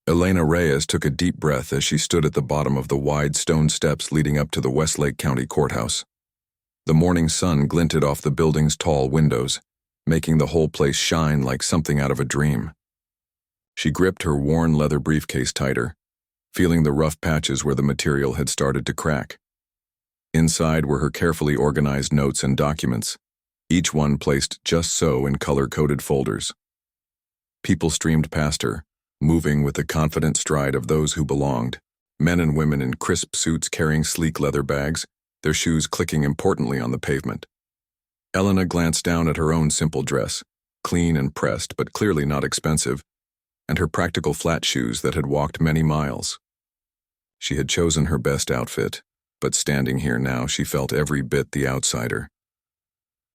Elena Reyes took a deep breath as she stood at the bottom of the wide stone steps leading up to the Westlake County Courthouse. The morning sun glinted off the building's tall windows, making the whole place shine like something out of a dream. She gripped her worn leather briefcase tighter, feeling the rough patches where the material had started to crack. Inside were her carefully organized notes and documents, each one placed just so in color-coded folders. People streamed past her, moving with the confident stride of those who belonged, men and women in crisp suits carrying sleek leather bags, their shoes clicking importantly on the pavement. Elena glanced down at her own simple dress, clean and pressed but clearly not expensive, and her practical flat shoes that had walked many miles. She had chosen her best outfit, but standing here now she felt every bit the outsider.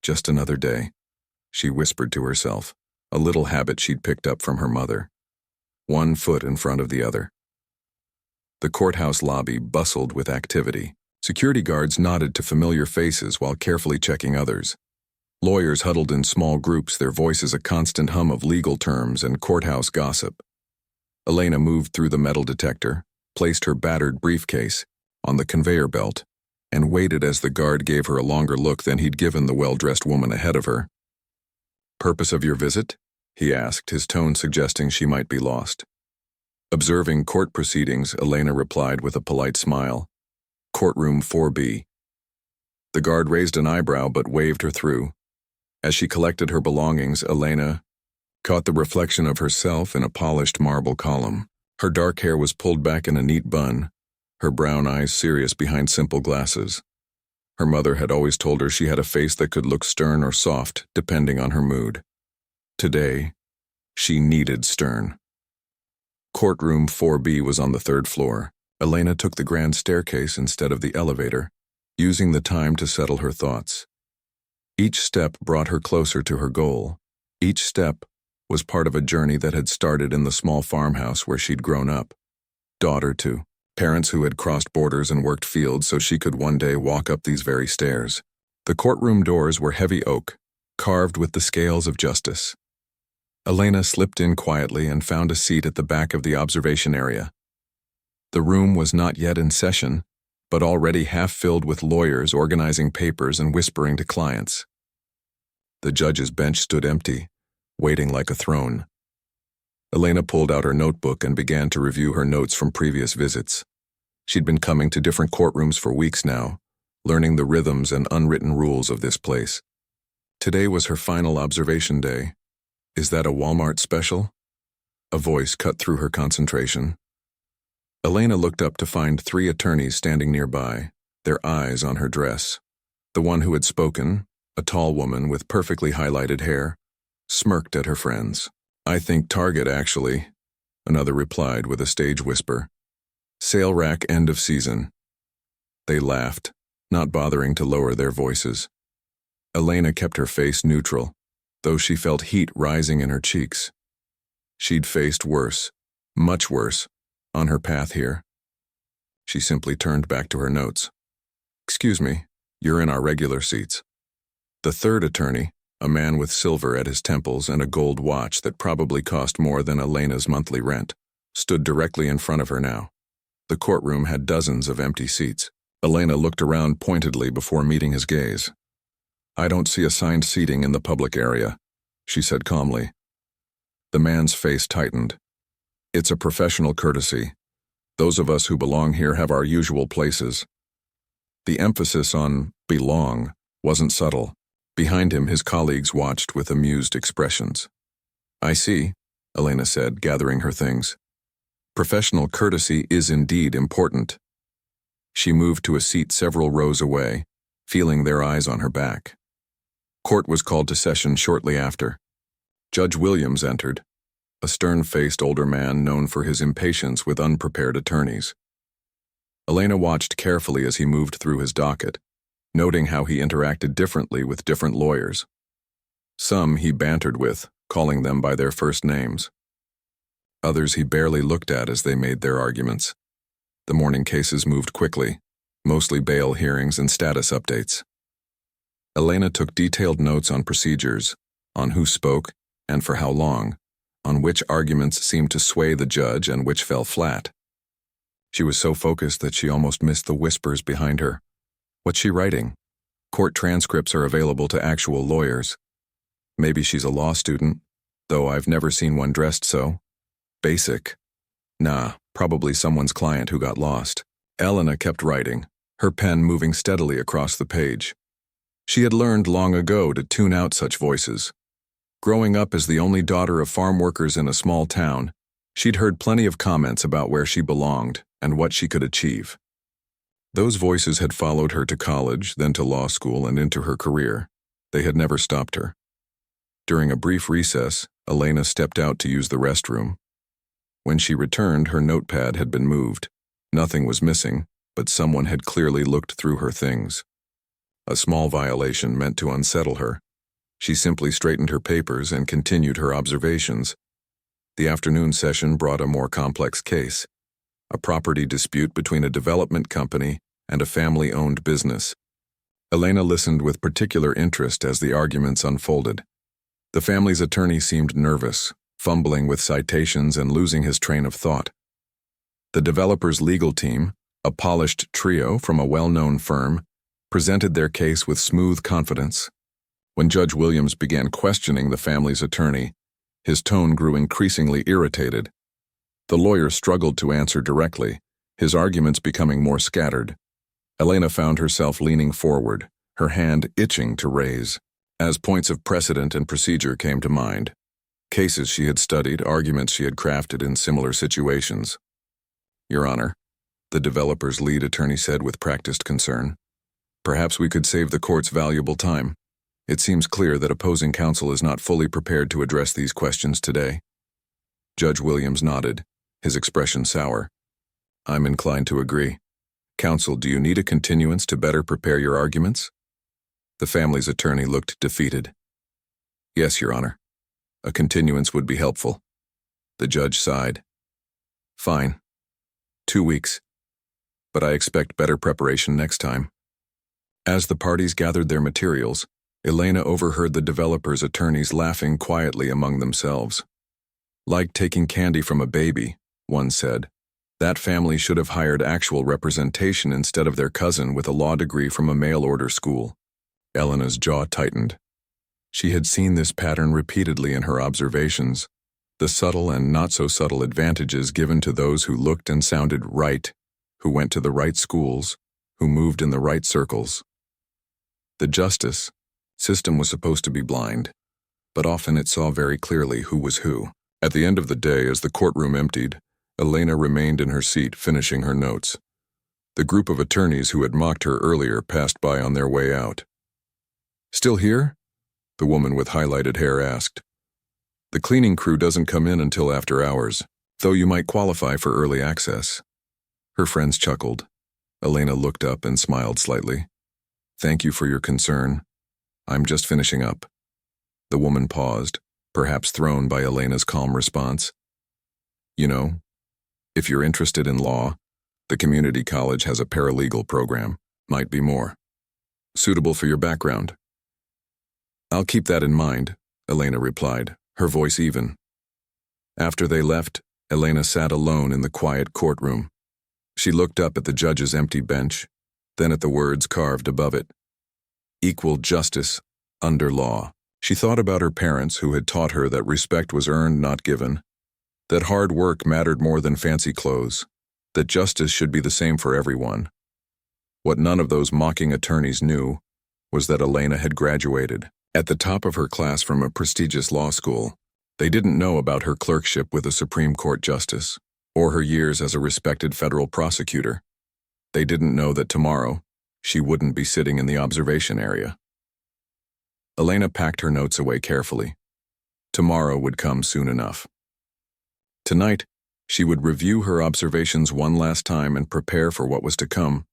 Just another day, she whispered to herself, a little habit she'd picked up from her mother. One foot in front of the other. The courthouse lobby bustled with activity. Security guards nodded to familiar faces while carefully checking others. Lawyers huddled in small groups, their voices a constant hum of legal terms and courthouse gossip. Elena moved through the metal detector, placed her battered briefcase on the conveyor belt, and waited as the guard gave her a longer look than he'd given the well-dressed woman ahead of her. "Purpose of your visit?" he asked, his tone suggesting she might be lost. Observing court proceedings, Elena replied with a polite smile. "Courtroom 4B. The guard raised an eyebrow but waved her through. As she collected her belongings, Elena caught the reflection of herself in a polished marble column. Her dark hair was pulled back in a neat bun, her brown eyes serious behind simple glasses. Her mother had always told her she had a face that could look stern or soft, depending on her mood. Today, she needed stern. Courtroom 4B was on the third floor. Elena took the grand staircase instead of the elevator, using the time to settle her thoughts. Each step brought her closer to her goal. Each step was part of a journey that had started in the small farmhouse where she'd grown up. Daughter to parents who had crossed borders and worked fields so she could one day walk up these very stairs. The courtroom doors were heavy oak, carved with the scales of justice. Elena slipped in quietly and found a seat at the back of the observation area. The room was not yet in session, but already half filled with lawyers organizing papers and whispering to clients. The judge's bench stood empty, waiting like a throne. Elena pulled out her notebook and began to review her notes from previous visits. She'd been coming to different courtrooms for weeks now, learning the rhythms and unwritten rules of this place. Today was her final observation day. "Is that a Walmart special?" A voice cut through her concentration. Elena looked up to find 3 attorneys standing nearby, their eyes on her dress. The one who had spoken, a tall woman with perfectly highlighted hair, smirked at her friends. "I think Target, actually," another replied with a stage whisper. "Sale rack end of season." They laughed, not bothering to lower their voices. Elena kept her face neutral, though she felt heat rising in her cheeks. She'd faced worse, much worse, on her path here. She simply turned back to her notes. "Excuse me, you're in our regular seats." The third attorney, a man with silver at his temples and a gold watch that probably cost more than Elena's monthly rent, stood directly in front of her now. The courtroom had dozens of empty seats. Elena looked around pointedly before meeting his gaze. "I don't see assigned seating in the public area," she said calmly. The man's face tightened. "It's a professional courtesy. Those of us who belong here have our usual places." The emphasis on belong wasn't subtle. Behind him, his colleagues watched with amused expressions. "I see," Elena said, gathering her things. "Professional courtesy is indeed important." She moved to a seat several rows away, feeling their eyes on her back. Court was called to session shortly after. Judge Williams entered, a stern-faced older man known for his impatience with unprepared attorneys. Elena watched carefully as he moved through his docket, noting how he interacted differently with different lawyers. Some he bantered with, calling them by their first names. Others he barely looked at as they made their arguments. The morning cases moved quickly, mostly bail hearings and status updates. Elena took detailed notes on procedures, on who spoke, and for how long, on which arguments seemed to sway the judge and which fell flat. She was so focused that she almost missed the whispers behind her. What's she writing? Court transcripts are available to actual lawyers. Maybe she's a law student, though I've never seen one dressed so. Basic. Nah, probably someone's client who got lost. Elena kept writing, her pen moving steadily across the page. She had learned long ago to tune out such voices. Growing up as the only daughter of farm workers in a small town, she'd heard plenty of comments about where she belonged and what she could achieve. Those voices had followed her to college, then to law school and into her career. They had never stopped her. During a brief recess, Elena stepped out to use the restroom. When she returned, her notepad had been moved. Nothing was missing, but someone had clearly looked through her things. A small violation meant to unsettle her. She simply straightened her papers and continued her observations. The afternoon session brought a more complex case, a property dispute between a development company and a family-owned business. Elena listened with particular interest as the arguments unfolded. The family's attorney seemed nervous, fumbling with citations and losing his train of thought. The developer's legal team, a polished trio from a well-known firm, presented their case with smooth confidence. When Judge Williams began questioning the family's attorney, his tone grew increasingly irritated. The lawyer struggled to answer directly, his arguments becoming more scattered. Elena found herself leaning forward, her hand itching to raise. As points of precedent and procedure came to mind, cases she had studied, arguments she had crafted in similar situations. Your Honor, the developer's lead attorney said with practiced concern, perhaps we could save the court's valuable time. It seems clear that opposing counsel is not fully prepared to address these questions today. Judge Williams nodded, his expression sour. I'm inclined to agree. Counsel, do you need a continuance to better prepare your arguments? The family's attorney looked defeated. Yes, Your Honor. A continuance would be helpful. The judge sighed. Fine. 2 weeks. But I expect better preparation next time. As the parties gathered their materials, Elena overheard the developer's attorneys laughing quietly among themselves. Like taking candy from a baby, one said. That family should have hired actual representation instead of their cousin with a law degree from a mail-order school. Elena's jaw tightened. She had seen this pattern repeatedly in her observations, the subtle and not-so-subtle advantages given to those who looked and sounded right, who went to the right schools, who moved in the right circles. The justice system was supposed to be blind, but often it saw very clearly who was who. At the end of the day, as the courtroom emptied, Elena remained in her seat finishing her notes. The group of attorneys who had mocked her earlier passed by on their way out. Still here? The woman with highlighted hair asked. The cleaning crew doesn't come in until after hours, though you might qualify for early access. Her friends chuckled. Elena looked up and smiled slightly. Thank you for your concern. I'm just finishing up. The woman paused, perhaps thrown by Elena's calm response. You know, if you're interested in law, the community college has a paralegal program. Might be more suitable for your background. I'll keep that in mind, Elena replied, her voice even. After they left, Elena sat alone in the quiet courtroom. She looked up at the judge's empty bench, then at the words carved above it. Equal justice under law. She thought about her parents who had taught her that respect was earned, not given, that hard work mattered more than fancy clothes, that justice should be the same for everyone. What none of those mocking attorneys knew was that Elena had graduated at the top of her class from a prestigious law school. They didn't know about her clerkship with a Supreme Court justice, or her years as a respected federal prosecutor. They didn't know that tomorrow, she wouldn't be sitting in the observation area. Elena packed her notes away carefully. Tomorrow would come soon enough. Tonight, she would review her observations one last time and prepare for what was to come.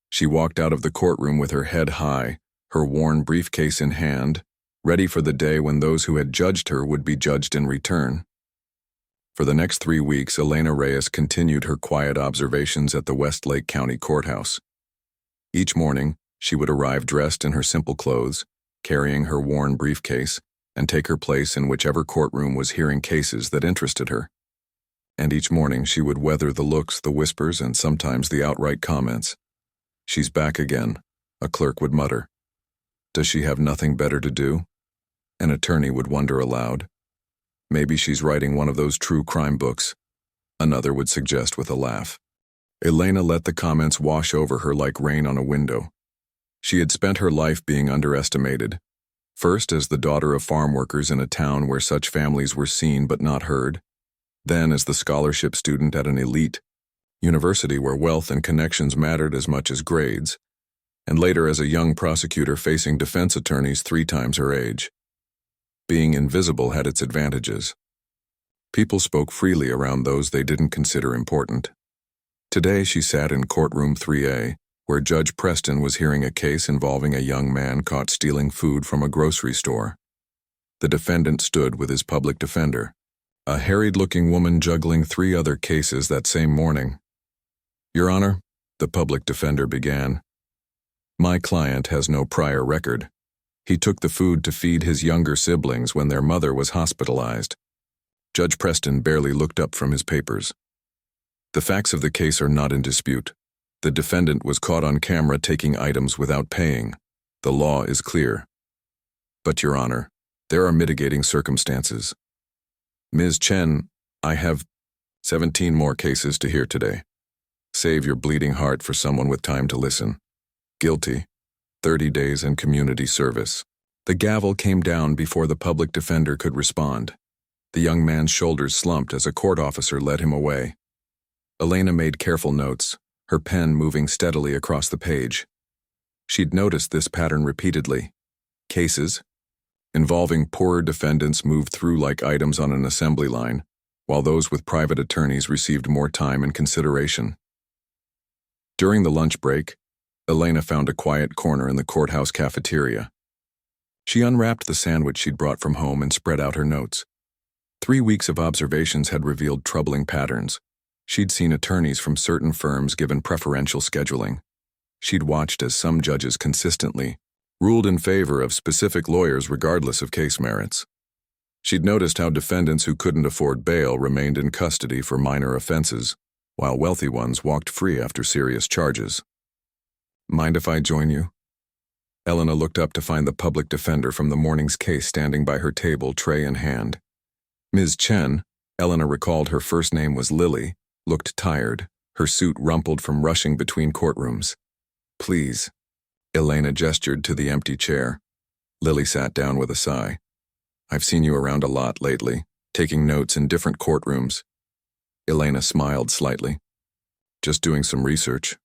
She walked out of the courtroom with her head high, her worn briefcase in hand, ready for the day when those who had judged her would be judged in return. For the next 3 weeks, Elena Reyes continued her quiet observations at the Westlake County Courthouse. Each morning, she would arrive dressed in her simple clothes, carrying her worn briefcase, and take her place in whichever courtroom was hearing cases that interested her. And each morning she would weather the looks, the whispers, and sometimes the outright comments. "She's back again," a clerk would mutter. "Does she have nothing better to do?" An attorney would wonder aloud. "Maybe she's writing one of those true crime books," another would suggest with a laugh. Elena let the comments wash over her like rain on a window. She had spent her life being underestimated, first as the daughter of farm workers in a town where such families were seen but not heard, then as the scholarship student at an elite university where wealth and connections mattered as much as grades, and later as a young prosecutor facing defense attorneys 3 times her age. Being invisible had its advantages. People spoke freely around those they didn't consider important. Today she sat in courtroom 3A, where Judge Preston was hearing a case involving a young man caught stealing food from a grocery store. The defendant stood with his public defender, a harried-looking woman juggling 3 other cases that same morning. "Your Honor," the public defender began, "my client has no prior record. He took the food to feed his younger siblings when their mother was hospitalized." Judge Preston barely looked up from his papers. "The facts of the case are not in dispute. The defendant was caught on camera taking items without paying. The law is clear. But, Your Honor, there are mitigating circumstances. Ms. Chen, I have 17 more cases to hear today. Save your bleeding heart for someone with time to listen. Guilty. 30 days in community service." The gavel came down before the public defender could respond. The young man's shoulders slumped as a court officer led him away. Elena made careful notes, her pen moving steadily across the page. She'd noticed this pattern repeatedly. Cases involving poorer defendants moved through like items on an assembly line, while those with private attorneys received more time and consideration. During the lunch break, Elena found a quiet corner in the courthouse cafeteria. She unwrapped the sandwich she'd brought from home and spread out her notes. 3 weeks of observations had revealed troubling patterns. She'd seen attorneys from certain firms given preferential scheduling. She'd watched as some judges consistently ruled in favor of specific lawyers regardless of case merits. She'd noticed how defendants who couldn't afford bail remained in custody for minor offenses, while wealthy ones walked free after serious charges. "Mind if I join you?" Elena looked up to find the public defender from the morning's case standing by her table, tray in hand. Ms. Chen, Elena recalled her first name was Lily, looked tired, her suit rumpled from rushing between courtrooms. "Please." Elena gestured to the empty chair. Lily sat down with a sigh. "I've seen you around a lot lately, taking notes in different courtrooms." Elena smiled slightly. "Just doing some research."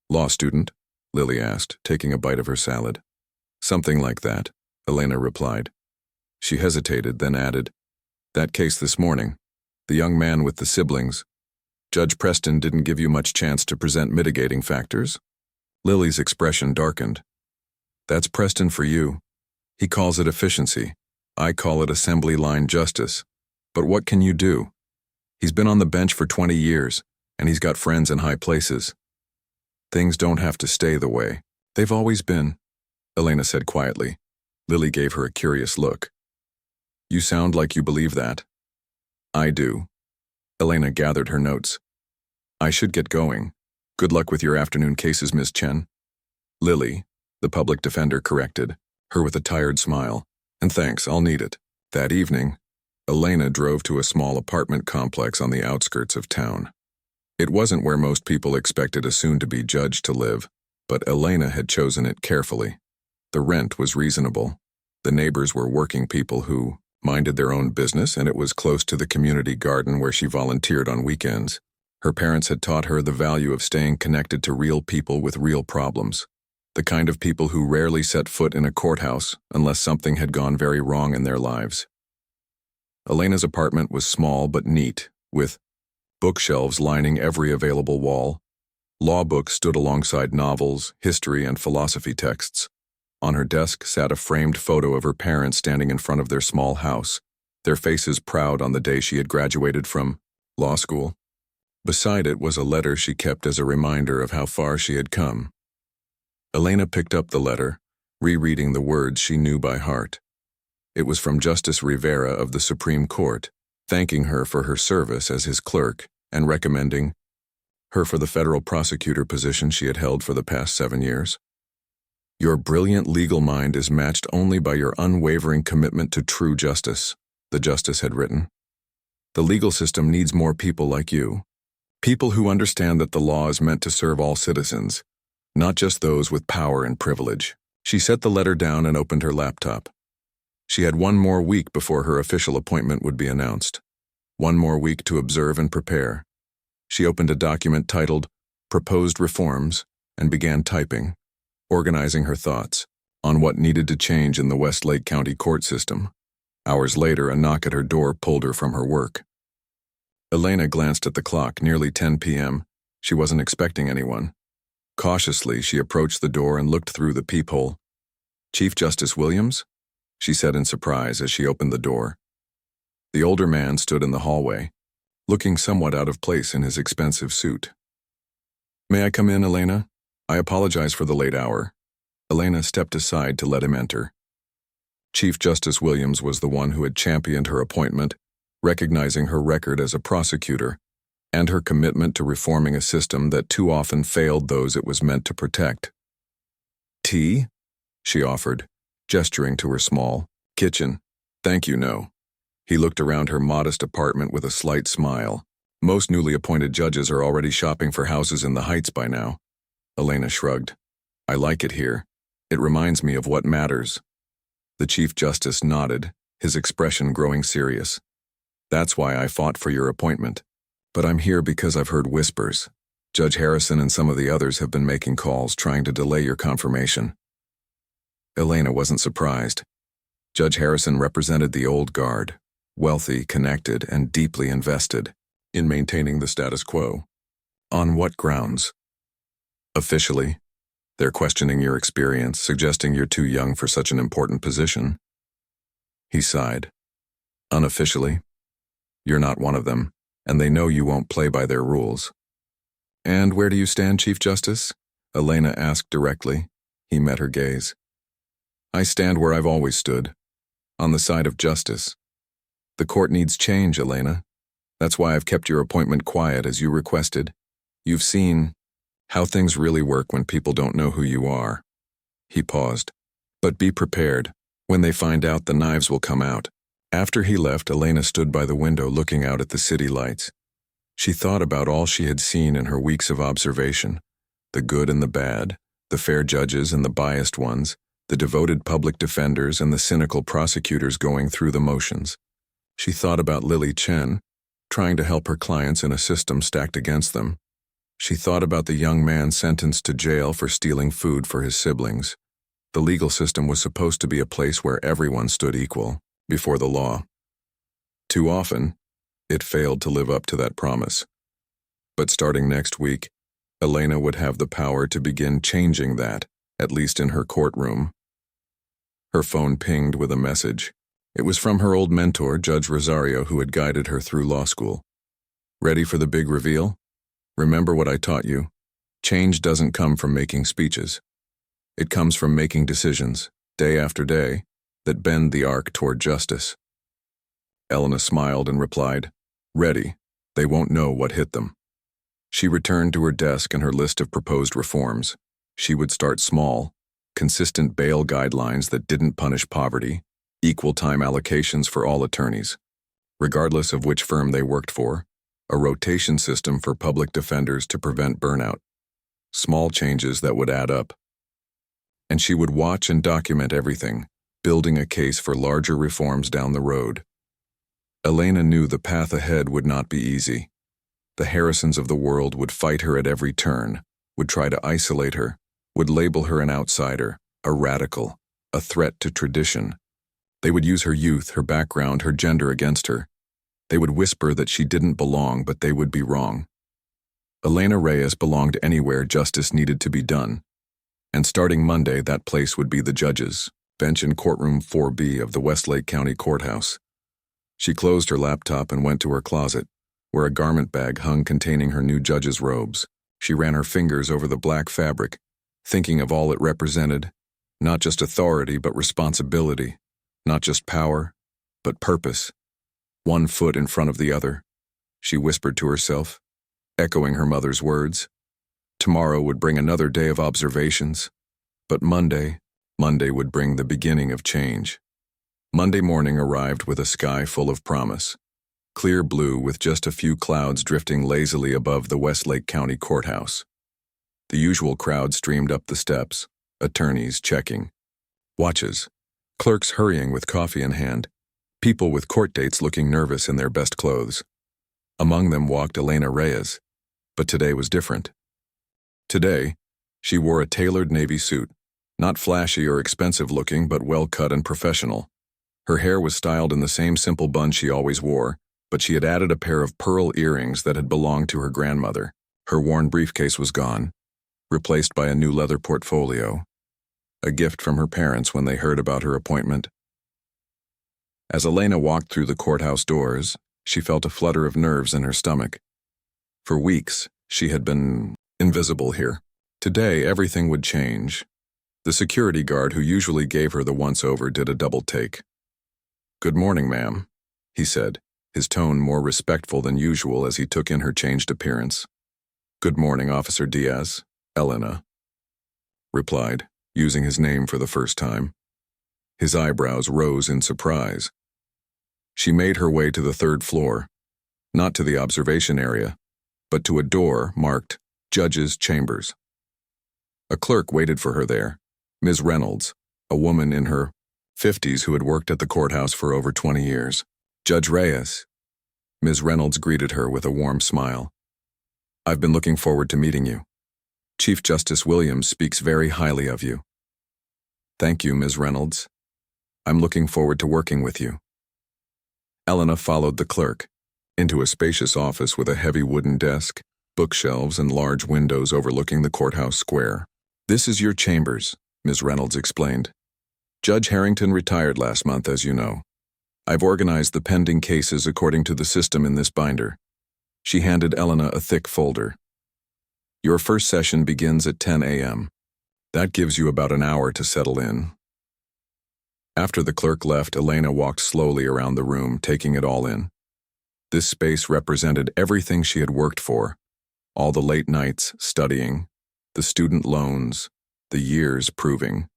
"Law student?" Lily asked, taking a bite of her salad. "Something like that," Elena replied. She hesitated, then added, "That case this morning, the young man with the siblings, Judge Preston didn't give you much chance to present mitigating factors?" Lily's expression darkened. "That's Preston for you. He calls it efficiency. I call it assembly line justice. But what can you do? He's been on the bench for 20 years, and he's got friends in high places. Things don't have to stay the way they've always been," Elena said quietly. Lily gave her a curious look. "You sound like you believe that." "I do." Elena gathered her notes. "I should get going. Good luck with your afternoon cases, Ms. Chen." "Lily," the public defender corrected, her with a tired smile. "And thanks, I'll need it." That evening, Elena drove to a small apartment complex on the outskirts of town. It wasn't where most people expected a soon-to-be judge to live, but Elena had chosen it carefully. The rent was reasonable. The neighbors were working people who minded their own business, and it was close to the community garden where she volunteered on weekends. Her parents had taught her the value of staying connected to real people with real problems, the kind of people who rarely set foot in a courthouse unless something had gone very wrong in their lives. Elena's apartment was small but neat, with bookshelves lining every available wall. Law books stood alongside novels, history, and philosophy texts. On her desk sat a framed photo of her parents standing in front of their small house, their faces proud on the day she had graduated from law school. Beside it was a letter she kept as a reminder of how far she had come. Elena picked up the letter, rereading the words she knew by heart. It was from Justice Rivera of the Supreme Court, thanking her for her service as his clerk and recommending her for the federal prosecutor position she had held for the past 7 years. Your brilliant legal mind is matched only by your unwavering commitment to true justice, the justice had written. The legal system needs more people like you. People who understand that the law is meant to serve all citizens, not just those with power and privilege. She set the letter down and opened her laptop. She had 1 more week before her official appointment would be announced. 1 more week to observe and prepare. She opened a document titled Proposed Reforms and began typing, organizing her thoughts on what needed to change in the Westlake County court system. Hours later, a knock at her door pulled her from her work. Elena glanced at the clock, nearly 10 p.m. She wasn't expecting anyone. Cautiously, she approached the door and looked through the peephole. "Chief Justice Williams?" she said in surprise as she opened the door. The older man stood in the hallway, looking somewhat out of place in his expensive suit. "May I come in, Elena? I apologize for the late hour." Elena stepped aside to let him enter. Chief Justice Williams was the one who had championed her appointment, recognizing her record as a prosecutor and her commitment to reforming a system that too often failed those it was meant to protect. "Tea?" she offered, gesturing to her small kitchen. "Thank you, no." He looked around her modest apartment with a slight smile. Most newly appointed judges are already shopping for houses in the Heights by now. Elena shrugged. "I like it here. It reminds me of what matters." The Chief Justice nodded, his expression growing serious. "That's why I fought for your appointment. But I'm here because I've heard whispers. Judge Harrison and some of the others have been making calls trying to delay your confirmation." Elena wasn't surprised. Judge Harrison represented the old guard, wealthy, connected, and deeply invested in maintaining the status quo. On what grounds? Officially, they're questioning your experience, suggesting you're too young for such an important position. He sighed. Unofficially, you're not one of them, and they know you won't play by their rules. "And where do you stand, Chief Justice?" Elena asked directly. He met her gaze. "I stand where I've always stood, on the side of justice. The court needs change, Elena. That's why I've kept your appointment quiet as you requested. You've seen how things really work when people don't know who you are." He paused. "But be prepared. When they find out, the knives will come out." After he left, Elena stood by the window looking out at the city lights. She thought about all she had seen in her weeks of observation, the good and the bad, the fair judges and the biased ones, the devoted public defenders and the cynical prosecutors going through the motions. She thought about Lily Chen, trying to help her clients in a system stacked against them. She thought about the young man sentenced to jail for stealing food for his siblings. The legal system was supposed to be a place where everyone stood equal before the law. Too often, it failed to live up to that promise. But starting next week, Elena would have the power to begin changing that, at least in her courtroom. Her phone pinged with a message. It was from her old mentor, Judge Rosario, who had guided her through law school. "Ready for the big reveal? Remember what I taught you. Change doesn't come from making speeches. It comes from making decisions, day after day, that bend the arc toward justice." Elena smiled and replied, "Ready. They won't know what hit them." She returned to her desk and her list of proposed reforms. She would start small, consistent bail guidelines that didn't punish poverty, equal time allocations for all attorneys, regardless of which firm they worked for, a rotation system for public defenders to prevent burnout. Small changes that would add up. And she would watch and document everything, building a case for larger reforms down the road. Elena knew the path ahead would not be easy. The Harrisons of the world would fight her at every turn, would try to isolate her, would label her an outsider, a radical, a threat to tradition. They would use her youth, her background, her gender against her. They would whisper that she didn't belong, but they would be wrong. Elena Reyes belonged anywhere justice needed to be done. And starting Monday, that place would be the judges' bench in courtroom 4B of the Westlake County Courthouse. She closed her laptop and went to her closet, where a garment bag hung containing her new judge's robes. She ran her fingers over the black fabric, thinking of all it represented, not just authority but responsibility. Not just power, but purpose. One foot in front of the other, she whispered to herself, echoing her mother's words. Tomorrow would bring another day of observations, but Monday would bring the beginning of change. Monday morning arrived with a sky full of promise, clear blue with just a few clouds drifting lazily above the Westlake County Courthouse. The usual crowd streamed up the steps, attorneys checking, watches, clerks hurrying with coffee in hand, people with court dates looking nervous in their best clothes. Among them walked Elena Reyes, but today was different. Today, she wore a tailored navy suit, not flashy or expensive looking, but well cut and professional. Her hair was styled in the same simple bun she always wore, but she had added a pair of pearl earrings that had belonged to her grandmother. Her worn briefcase was gone, replaced by a new leather portfolio, a gift from her parents when they heard about her appointment. As Elena walked through the courthouse doors, she felt a flutter of nerves in her stomach. For weeks, she had been invisible here. Today, everything would change. The security guard who usually gave her the once-over did a double take. "Good morning, ma'am," he said, his tone more respectful than usual as he took in her changed appearance. "Good morning, Officer Diaz," Elena replied, using his name for the first time. His eyebrows rose in surprise. She made her way to the third floor, not to the observation area, but to a door marked Judge's Chambers. A clerk waited for her there, Ms. Reynolds, a woman in her 50s who had worked at the courthouse for over 20 years. "Judge Reyes," Ms. Reynolds greeted her with a warm smile. "I've been looking forward to meeting you. Chief Justice Williams speaks very highly of you." "Thank you, Ms. Reynolds. I'm looking forward to working with you." Elena followed the clerk into a spacious office with a heavy wooden desk, bookshelves, and large windows overlooking the courthouse square. "This is your chambers," Ms. Reynolds explained. "Judge Harrington retired last month, as you know. I've organized the pending cases according to the system in this binder." She handed Elena a thick folder. "Your first session begins at 10 a.m. That gives you about an hour to settle in." After the clerk left, Elena walked slowly around the room, taking it all in. This space represented everything she had worked for, all the late nights studying, the student loans, the years proving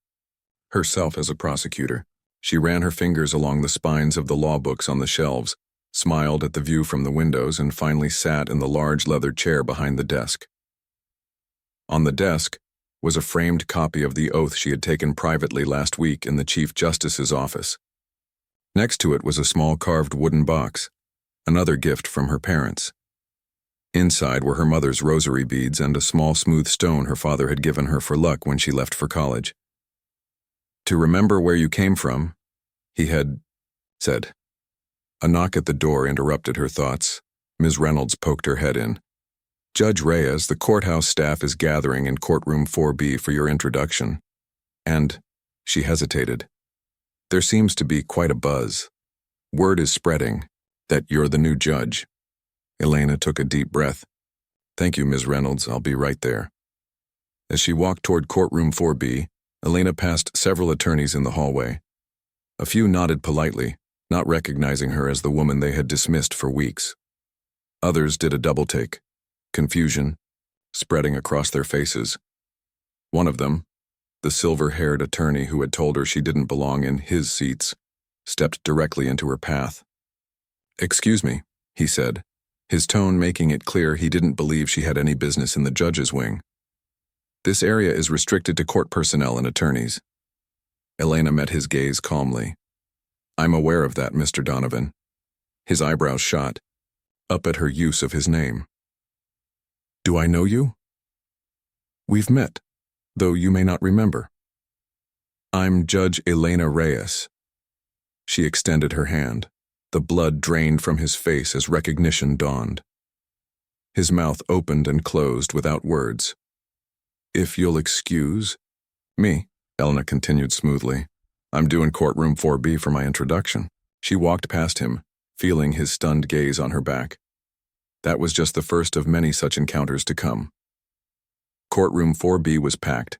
herself as a prosecutor. She ran her fingers along the spines of the law books on the shelves, smiled at the view from the windows, and finally sat in the large leather chair behind the desk. On the desk was a framed copy of the oath she had taken privately last week in the Chief Justice's office. Next to it was a small carved wooden box, another gift from her parents. Inside were her mother's rosary beads and a small smooth stone her father had given her for luck when she left for college. "To remember where you came from," he had said. A knock at the door interrupted her thoughts. Ms. Reynolds poked her head in. "Judge Reyes, the courthouse staff is gathering in courtroom 4B for your introduction." And she hesitated. "There seems to be quite a buzz. Word is spreading that you're the new judge." Elena took a deep breath. "Thank you, Ms. Reynolds. I'll be right there." As she walked toward courtroom 4B, Elena passed several attorneys in the hallway. A few nodded politely, not recognizing her as the woman they had dismissed for weeks. Others did a double take, confusion spreading across their faces. One of them, the silver-haired attorney who had told her she didn't belong in his seats, stepped directly into her path. "Excuse me," he said, his tone making it clear he didn't believe she had any business in the judge's wing. "This area is restricted to court personnel and attorneys." Elena met his gaze calmly. "I'm aware of that, Mr. Donovan." His eyebrows shot, up at her use of his name. "Do I know you?" "We've met, though you may not remember." "I'm Judge Elena Reyes." She extended her hand. The blood drained from his face as recognition dawned. His mouth opened and closed without words. "If you'll excuse me," Elena continued smoothly. "I'm due in courtroom 4B for my introduction." She walked past him, feeling his stunned gaze on her back. That was just the first of many such encounters to come. Courtroom 4B was packed.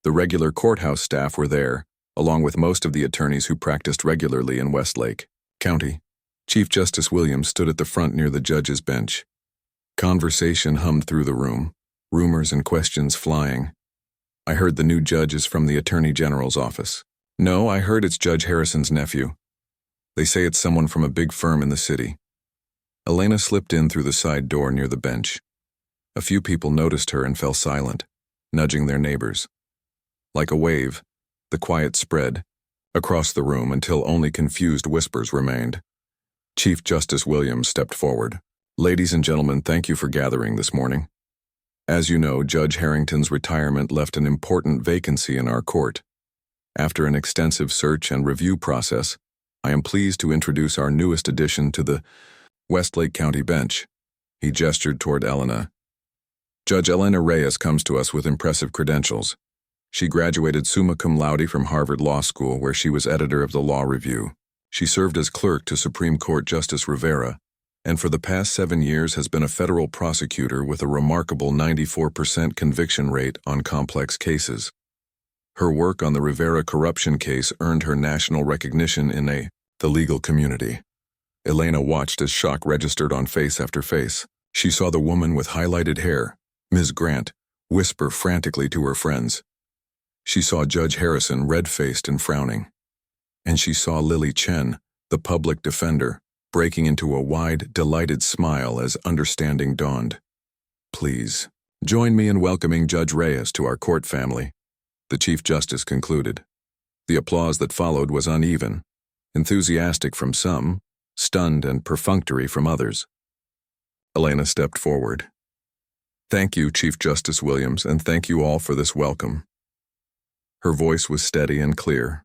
The regular courthouse staff were there, along with most of the attorneys who practiced regularly in Westlake County. Chief Justice Williams stood at the front near the judge's bench. Conversation hummed through the room, rumors and questions flying. I heard the new judge is from the Attorney General's office. No, I heard it's Judge Harrison's nephew. They say it's someone from a big firm in the city. Elena slipped in through the side door near the bench. A few people noticed her and fell silent, nudging their neighbors. Like a wave, the quiet spread across the room until only confused whispers remained. Chief Justice Williams stepped forward. Ladies and gentlemen, thank you for gathering this morning. As you know, Judge Harrington's retirement left an important vacancy in our court. After an extensive search and review process, I am pleased to introduce our newest addition to the Westlake County bench. He gestured toward Elena. Judge Elena Reyes comes to us with impressive credentials. She graduated summa cum laude from Harvard Law School, where she was editor of the Law Review. She served as clerk to Supreme Court Justice Rivera, and for the past 7 years has been a federal prosecutor with a remarkable 94% conviction rate on complex cases. Her work on the Rivera corruption case earned her national recognition in the legal community. Elena watched as shock registered on face after face. She saw the woman with highlighted hair, Ms. Grant, whisper frantically to her friends. She saw Judge Harrison red-faced and frowning. And she saw Lily Chen, the public defender, breaking into a wide, delighted smile as understanding dawned. Please, join me in welcoming Judge Reyes to our court family, the Chief Justice concluded. The applause that followed was uneven, enthusiastic from some, stunned and perfunctory from others. Elena stepped forward. Thank you, Chief Justice Williams, and thank you all for this welcome. Her voice was steady and clear.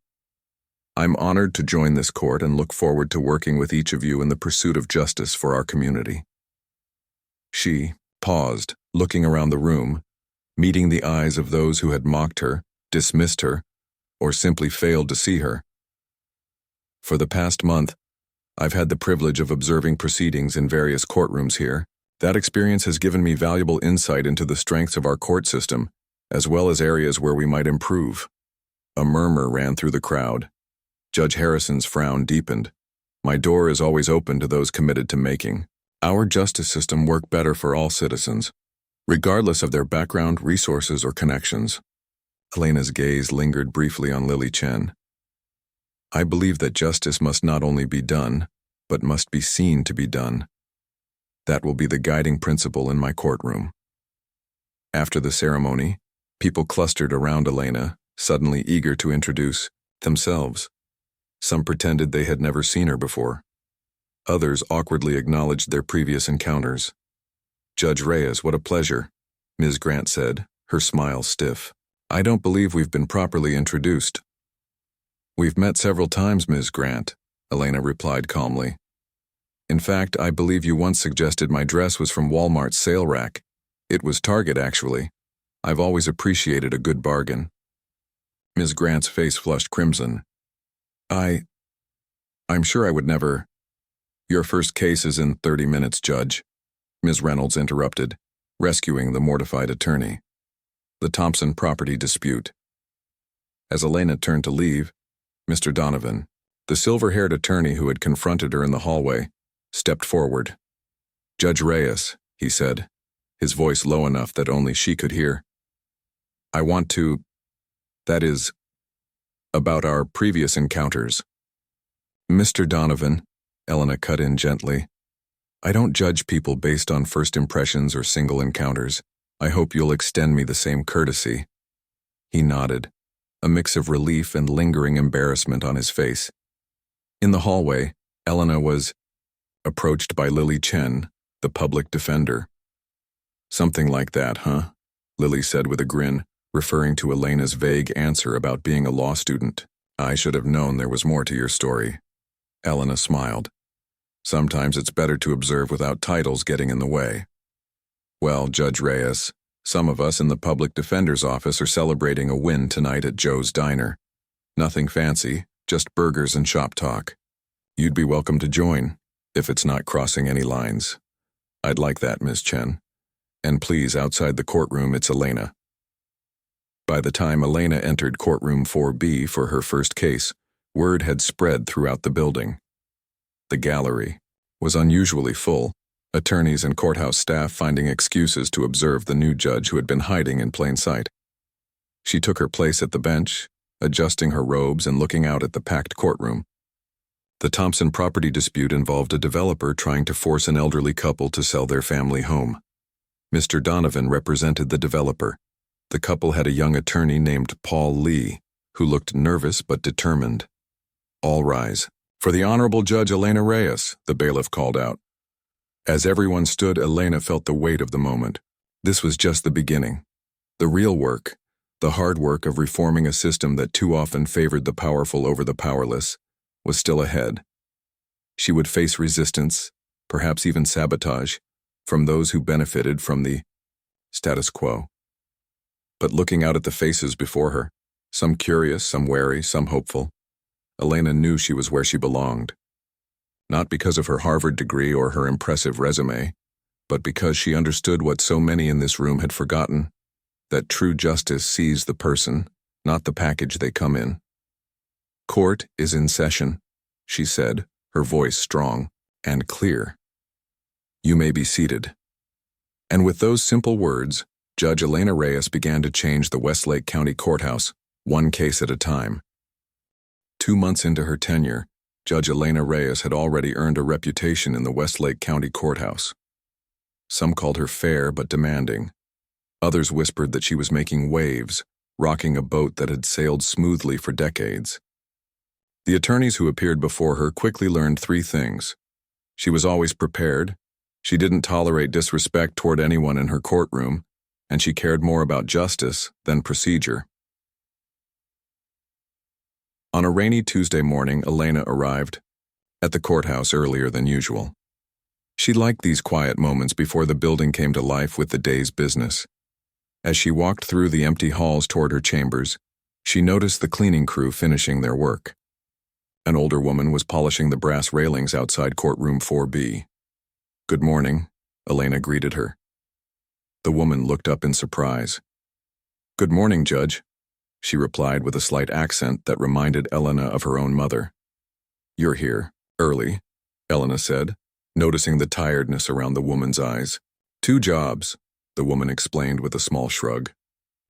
I'm honored to join this court and look forward to working with each of you in the pursuit of justice for our community. She paused, looking around the room, meeting the eyes of those who had mocked her, dismissed her, or simply failed to see her. For the past month, I've had the privilege of observing proceedings in various courtrooms here. That experience has given me valuable insight into the strengths of our court system, as well as areas where we might improve. A murmur ran through the crowd. Judge Harrison's frown deepened. My door is always open to those committed to making our justice system work better for all citizens, regardless of their background, resources, or connections. Elena's gaze lingered briefly on Lily Chen. I believe that justice must not only be done, but must be seen to be done. That will be the guiding principle in my courtroom. After the ceremony, people clustered around Elena, suddenly eager to introduce themselves. Some pretended they had never seen her before. Others awkwardly acknowledged their previous encounters. Judge Reyes, what a pleasure, Ms. Grant said, her smile stiff. I don't believe we've been properly introduced. We've met several times, Ms. Grant, Elena replied calmly. In fact, I believe you once suggested my dress was from Walmart's sale rack. It was Target, actually. I've always appreciated a good bargain. Ms. Grant's face flushed crimson. I'm sure I would never. Your first case is in 30 minutes, Judge, Ms. Reynolds interrupted, rescuing the mortified attorney. The Thompson property dispute. As Elena turned to leave, Mr. Donovan, the silver-haired attorney who had confronted her in the hallway, stepped forward. Judge Reyes, he said, his voice low enough that only she could hear. I want to, that is, about our previous encounters. Mr. Donovan, Elena cut in gently, I don't judge people based on first impressions or single encounters. I hope you'll extend me the same courtesy. He nodded, a mix of relief and lingering embarrassment on his face. In the hallway, Elena was approached by Lily Chen, the public defender. Something like that, huh? Lily said with a grin, referring to Elena's vague answer about being a law student. I should have known there was more to your story. Elena smiled. Sometimes it's better to observe without titles getting in the way. Well, Judge Reyes, some of us in the public defender's office are celebrating a win tonight at Joe's Diner. Nothing fancy, just burgers and shop talk. You'd be welcome to join, if it's not crossing any lines. I'd like that, Miss Chen. And please, outside the courtroom, it's Elena. By the time Elena entered courtroom 4B for her first case, word had spread throughout the building. The gallery was unusually full, attorneys and courthouse staff finding excuses to observe the new judge who had been hiding in plain sight. She took her place at the bench, adjusting her robes and looking out at the packed courtroom. The Thompson property dispute involved a developer trying to force an elderly couple to sell their family home. Mr. Donovan represented the developer. The couple had a young attorney named Paul Lee, who looked nervous but determined. "All rise. For the Honorable Judge Elena Reyes," the bailiff called out. As everyone stood, Elena felt the weight of the moment. This was just the beginning. The real work, the hard work of reforming a system that too often favored the powerful over the powerless, was still ahead. She would face resistance, perhaps even sabotage, from those who benefited from the status quo. But looking out at the faces before her, some curious, some wary, some hopeful, Elena knew she was where she belonged. Not because of her Harvard degree or her impressive resume, but because she understood what so many in this room had forgotten, that true justice sees the person, not the package they come in. "Court is in session," she said, her voice strong and clear. "You may be seated." And with those simple words, Judge Elena Reyes began to change the Westlake County Courthouse, one case at a time. 2 months into her tenure, Judge Elena Reyes had already earned a reputation in the Westlake County Courthouse. Some called her fair but demanding. Others whispered that she was making waves, rocking a boat that had sailed smoothly for decades. The attorneys who appeared before her quickly learned 3 things. She was always prepared, she didn't tolerate disrespect toward anyone in her courtroom, and she cared more about justice than procedure. On a rainy Tuesday morning, Elena arrived at the courthouse earlier than usual. She liked these quiet moments before the building came to life with the day's business. As she walked through the empty halls toward her chambers, she noticed the cleaning crew finishing their work. An older woman was polishing the brass railings outside courtroom 4B. "Good morning," Elena greeted her. The woman looked up in surprise. "Good morning, Judge," she replied with a slight accent that reminded Elena of her own mother. "You're here, early," Elena said, noticing the tiredness around the woman's eyes. "2 jobs," the woman explained with a small shrug.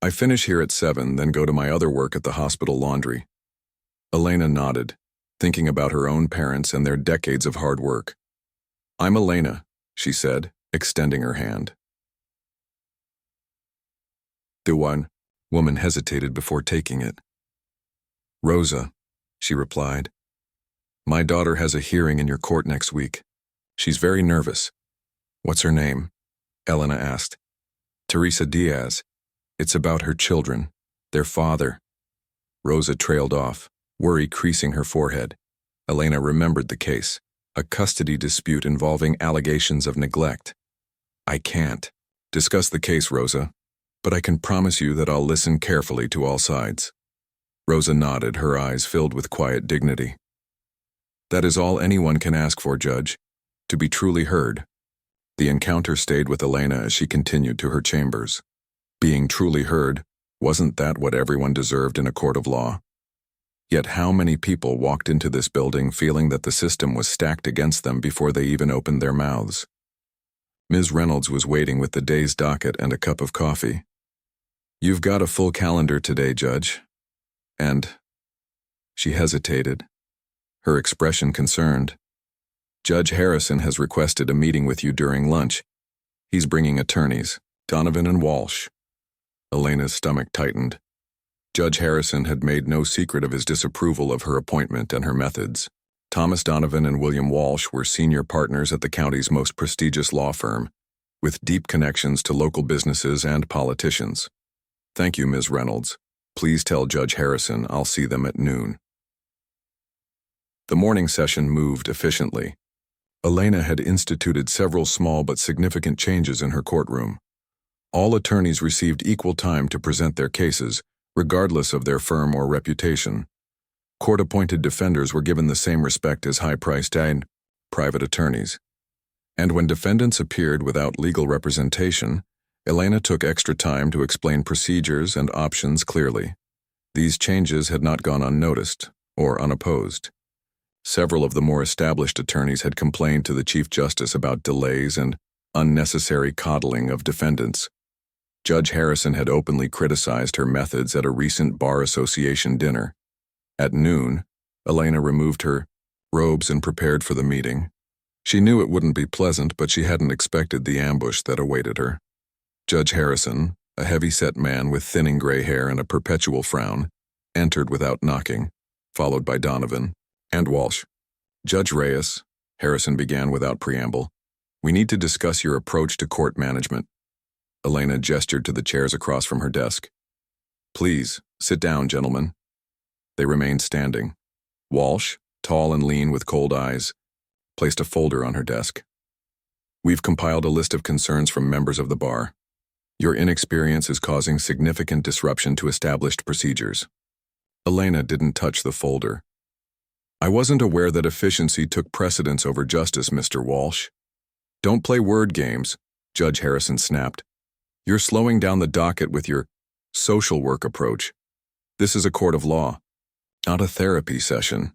"I finish here at 7, then go to my other work at the hospital laundry." Elena nodded, thinking about her own parents and their decades of hard work. "I'm Elena," she said, extending her hand. The woman hesitated before taking it. "Rosa," she replied. "My daughter has a hearing in your court next week. She's very nervous." "What's her name?" Elena asked. "Teresa Diaz. It's about her children, their father." Rosa trailed off, worry creasing her forehead. Elena remembered the case, a custody dispute involving allegations of neglect. "I can't discuss the case, Rosa, but I can promise you that I'll listen carefully to all sides." Rosa nodded, her eyes filled with quiet dignity. "That is all anyone can ask for, Judge, to be truly heard." The encounter stayed with Elena as she continued to her chambers. Being truly heard, wasn't that what everyone deserved in a court of law? Yet how many people walked into this building feeling that the system was stacked against them before they even opened their mouths? Ms. Reynolds was waiting with the day's docket and a cup of coffee. "You've got a full calendar today, Judge. And—" She hesitated, her expression concerned. "Judge Harrison has requested a meeting with you during lunch. He's bringing attorneys, Donovan and Walsh." Elena's stomach tightened. Judge Harrison had made no secret of his disapproval of her appointment and her methods. Thomas Donovan and William Walsh were senior partners at the county's most prestigious law firm, with deep connections to local businesses and politicians. "Thank you, Ms. Reynolds. Please tell Judge Harrison I'll see them at noon." The morning session moved efficiently. Elena had instituted several small but significant changes in her courtroom. All attorneys received equal time to present their cases, regardless of their firm or reputation. Court-appointed defenders were given the same respect as high-priced and private attorneys. And when defendants appeared without legal representation, Elena took extra time to explain procedures and options clearly. These changes had not gone unnoticed or unopposed. Several of the more established attorneys had complained to the Chief Justice about delays and unnecessary coddling of defendants. Judge Harrison had openly criticized her methods at a recent Bar Association dinner. At noon, Elena removed her robes and prepared for the meeting. She knew it wouldn't be pleasant, but she hadn't expected the ambush that awaited her. Judge Harrison, a heavy-set man with thinning gray hair and a perpetual frown, entered without knocking, followed by Donovan and Walsh. "Judge Reyes," Harrison began without preamble, "we need to discuss your approach to court management." Elena gestured to the chairs across from her desk. "Please, sit down, gentlemen." They remained standing. Walsh, tall and lean with cold eyes, placed a folder on her desk. "We've compiled a list of concerns from members of the bar. Your inexperience is causing significant disruption to established procedures." Elena didn't touch the folder. "I wasn't aware that efficiency took precedence over justice, Mr. Walsh." "Don't play word games," Judge Harrison snapped. "You're slowing down the docket with your social work approach. This is a court of law, not a therapy session."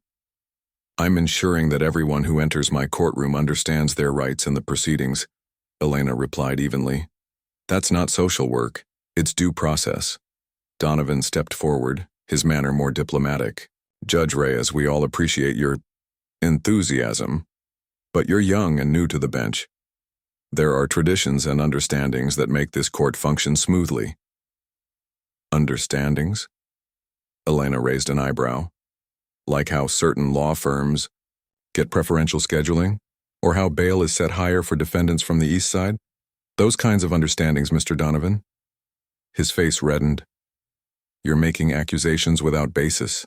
"I'm ensuring that everyone who enters my courtroom understands their rights in the proceedings," Elena replied evenly. "That's not social work, it's due process." Donovan stepped forward, his manner more diplomatic. "Judge Reyes, we all appreciate your enthusiasm, but you're young and new to the bench. There are traditions and understandings that make this court function smoothly." "Understandings?" Elena raised an eyebrow. "Like how certain law firms get preferential scheduling, or how bail is set higher for defendants from the East Side? Those kinds of understandings, Mr. Donovan." His face reddened. "You're making accusations without basis."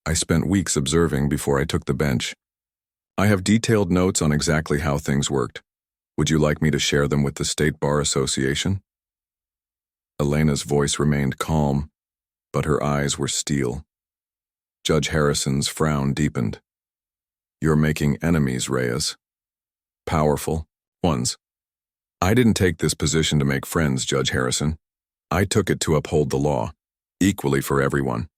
"I spent weeks observing before I took the bench. I have detailed notes on exactly how things worked. Would you like me to share them with the State Bar Association?" Elena's voice remained calm, but her eyes were steel. Judge Harrison's frown deepened. "You're making enemies, Reyes. Powerful ones. I didn't take this position to make friends, Judge Harrison. I took it to uphold the law, equally for everyone."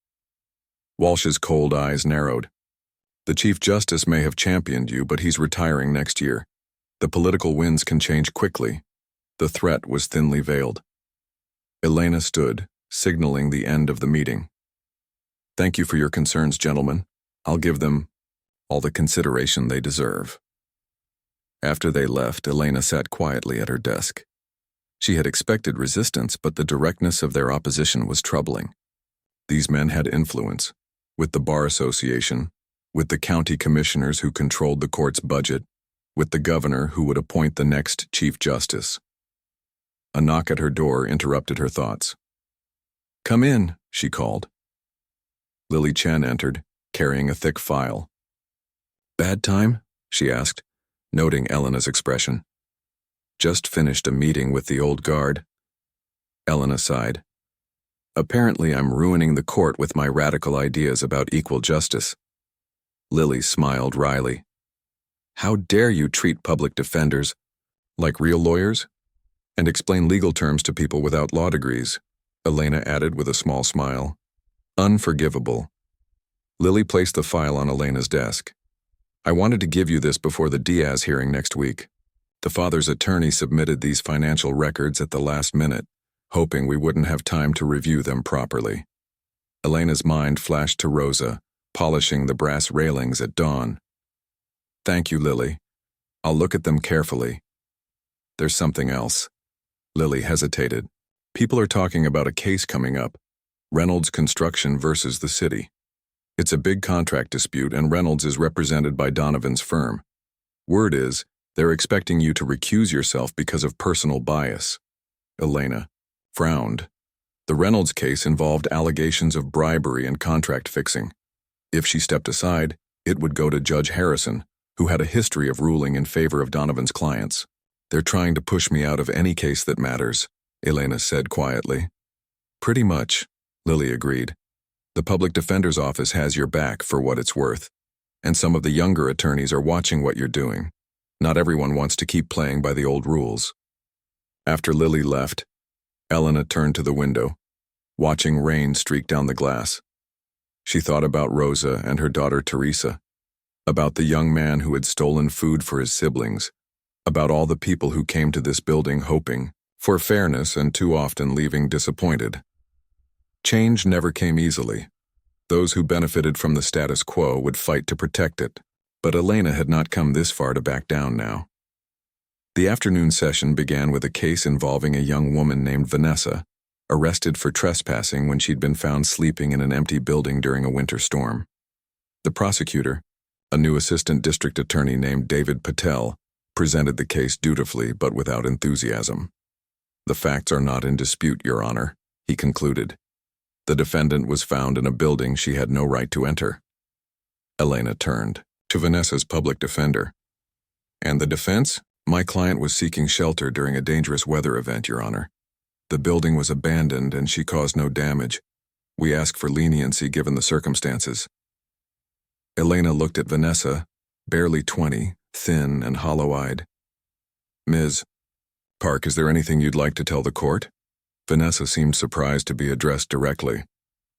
Walsh's cold eyes narrowed. "The Chief Justice may have championed you, but he's retiring next year. The political winds can change quickly." The threat was thinly veiled. Elena stood, signaling the end of the meeting. "Thank you for your concerns, gentlemen. I'll give them all the consideration they deserve." After they left, Elena sat quietly at her desk. She had expected resistance, but the directness of their opposition was troubling. These men had influence, with the Bar Association, with the county commissioners who controlled the court's budget, with the governor who would appoint the next Chief Justice. A knock at her door interrupted her thoughts. "Come in," she called. Lily Chen entered, carrying a thick file. "Bad time?" she asked, noting Elena's expression. "Just finished a meeting with the old guard." Elena sighed. "Apparently I'm ruining the court with my radical ideas about equal justice." Lily smiled wryly. "How dare you treat public defenders like real lawyers? And explain legal terms to people without law degrees," Elena added with a small smile. "Unforgivable." Lily placed the file on Elena's desk. "I wanted to give you this before the Diaz hearing next week. The father's attorney submitted these financial records at the last minute, hoping we wouldn't have time to review them properly." Elena's mind flashed to Rosa, polishing the brass railings at dawn. "Thank you, Lily. I'll look at them carefully." "There's something else." Lily hesitated. "People are talking about a case coming up, Reynolds Construction versus the city. It's a big contract dispute, and Reynolds is represented by Donovan's firm. Word is, they're expecting you to recuse yourself because of personal bias." Elena frowned. The Reynolds case involved allegations of bribery and contract fixing. If she stepped aside, it would go to Judge Harrison, who had a history of ruling in favor of Donovan's clients. "They're trying to push me out of any case that matters," Elena said quietly. "Pretty much," Lily agreed. "The public defender's office has your back for what it's worth, and some of the younger attorneys are watching what you're doing. Not everyone wants to keep playing by the old rules." After Lily left, Elena turned to the window, watching rain streak down the glass. She thought about Rosa and her daughter Teresa, about the young man who had stolen food for his siblings, about all the people who came to this building hoping for fairness and too often leaving disappointed. Change never came easily. Those who benefited from the status quo would fight to protect it, but Elena had not come this far to back down now. The afternoon session began with a case involving a young woman named Vanessa, arrested for trespassing when she'd been found sleeping in an empty building during a winter storm. The prosecutor, a new assistant district attorney named David Patel, presented the case dutifully but without enthusiasm. "The facts are not in dispute, Your Honor," he concluded. "The defendant was found in a building she had no right to enter." Elena turned to Vanessa's public defender. "And the defense? My client was seeking shelter during a dangerous weather event, Your Honor. The building was abandoned and she caused no damage. We ask for leniency given the circumstances." Elena looked at Vanessa, barely 20, thin and hollow-eyed. "Ms. Park, is there anything you'd like to tell the court?" Vanessa seemed surprised to be addressed directly.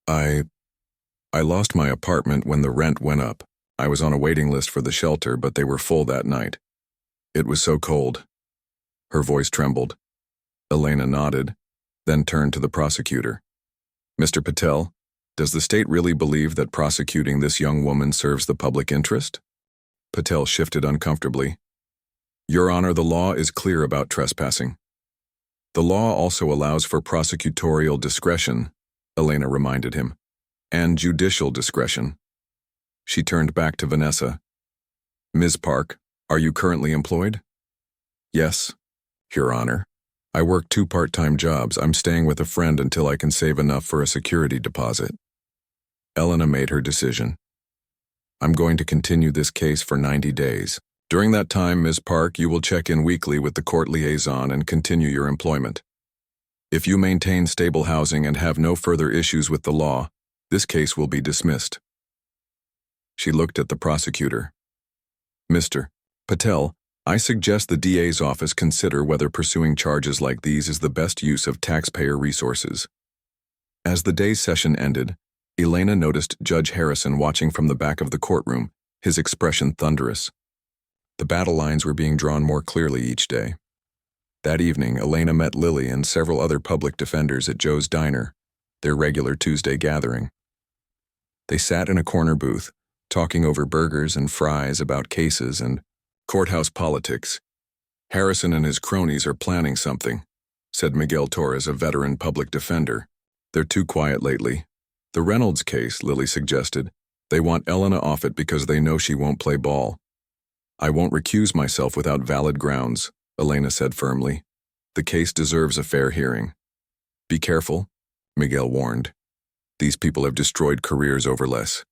I lost my apartment when the rent went up. I was on a waiting list for the shelter, but they were full that night. It was so cold." Her voice trembled. Elena nodded, then turned to the prosecutor. "Mr. Patel, does the state really believe that prosecuting this young woman serves the public interest?" Patel shifted uncomfortably. "Your Honor, the law is clear about trespassing. The law also allows for prosecutorial discretion," Elena reminded him, "and judicial discretion." She turned back to Vanessa. "Ms. Park, are you currently employed?" "Yes, Your Honor. I work 2 part-time jobs. I'm staying with a friend until I can save enough for a security deposit." Elena made her decision. "I'm going to continue this case for 90 days. During that time, Ms. Park, you will check in weekly with the court liaison and continue your employment. If you maintain stable housing and have no further issues with the law, this case will be dismissed." She looked at the prosecutor. "Mr. Patel, I suggest the DA's office consider whether pursuing charges like these is the best use of taxpayer resources." As the day's session ended, Elena noticed Judge Harrison watching from the back of the courtroom, his expression thunderous. The battle lines were being drawn more clearly each day. That evening, Elena met Lily and several other public defenders at Joe's Diner, their regular Tuesday gathering. They sat in a corner booth, talking over burgers and fries about cases and courthouse politics. "Harrison and his cronies are planning something," said Miguel Torres, a veteran public defender. "They're too quiet lately. The Reynolds case," Lily suggested. "They want Elena off it because they know she won't play ball." "I won't recuse myself without valid grounds," Elena said firmly. "The case deserves a fair hearing." "Be careful," Miguel warned. "These people have destroyed careers over less."